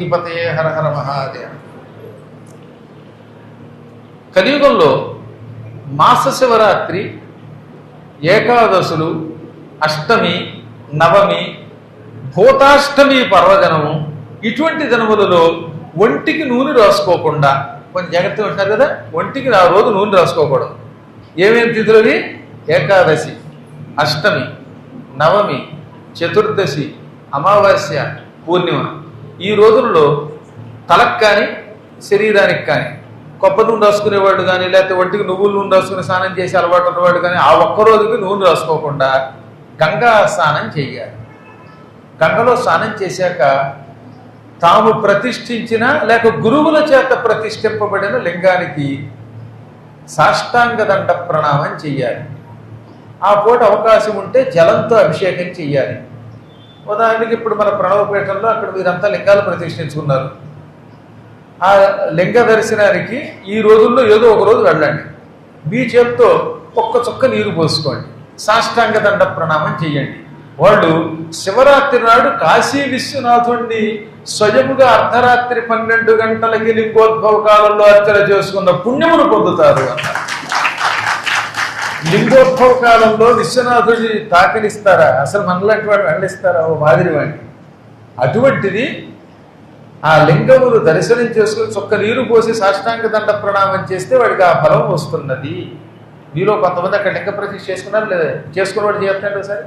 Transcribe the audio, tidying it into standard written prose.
శ్రీపతయే హర హర మహాదేవ. కలియుగంలో మాస శివరాత్రి, ఏకాదశులు, అష్టమి, నవమి, భూతాష్టమి పర్వదినము, ఇటువంటి దినములలో ఒంటికి నూనె రాసుకోకుండా కొంచెం జాగ్రత్తగా ఉంటారు కదా. ఒంటికి ఆ రోజు నూనె రాసుకోకూడదు. ఏమేమి తిథులవి? ఏకాదశి, అష్టమి, నవమి, చతుర్దశి, అమావాస్య, పూర్ణిమ. ఈ రోజుల్లో తలకు కానీ శరీరానికి కానీ కొప్ప నూనె రాసుకునేవాడు కానీ, లేకపోతే ఒంటికి నువ్వుల నూనె రాసుకుని స్నానం చేసి అలవాటు ఉన్నవాడు కానీ ఆ ఒక్కరోజుకి నూనె రాసుకోకుండా గంగా స్నానం చేయాలి. గంగలో స్నానం చేశాక తాము ప్రతిష్ఠించిన లేక గురువుల చేత ప్రతిష్ఠింపబడిన లింగానికి సాష్టాంగ దండ ప్రణామం చెయ్యాలి. ఆ పూట అవకాశం ఉంటే జలంతో అభిషేకం చెయ్యాలి. ఉదాహరణకి ఇప్పుడు మన ప్రణవపీఠంలో అక్కడ మీరంతా లింగాలు ప్రతిష్ఠించుకున్నారు. ఆ లింగ దర్శనానికి ఈ రోజుల్లో ఏదో ఒక రోజు వెళ్ళండి. మీ చేత్తో ఒక్క చుక్క నీరు పోసుకోండి, సాష్టాంగ దండ ప్రణామం చెయ్యండి. వాళ్ళు శివరాత్రి నాడు కాశీ విశ్వనాథుణ్ణి స్వయముగా అర్ధరాత్రి 12 గంటలకి లింగోద్భవ కాలంలో అర్చన చేసుకున్న పుణ్యమును పొందుతారు అన్నారు. లింగోద్భవ కాలంలో విశ్వనాథుడి తాకనిస్తారా? అసలు మనలాంటి వాడు వెళ్ళిస్తారా? ఓ మాదిరి వాడిని. అటువంటిది ఆ లింగములు దర్శనం చేసుకుని చొక్క నీరు పోసి సాష్టాంగ దండ ప్రణామం చేస్తే వాడికి ఆ ఫలం వస్తున్నది. మీలో కొంతమంది అక్కడ లింగ ప్రతిష్ఠ చేసుకున్నారు లేదా? చేసుకున్నవాడు చేస్తాడు సార్.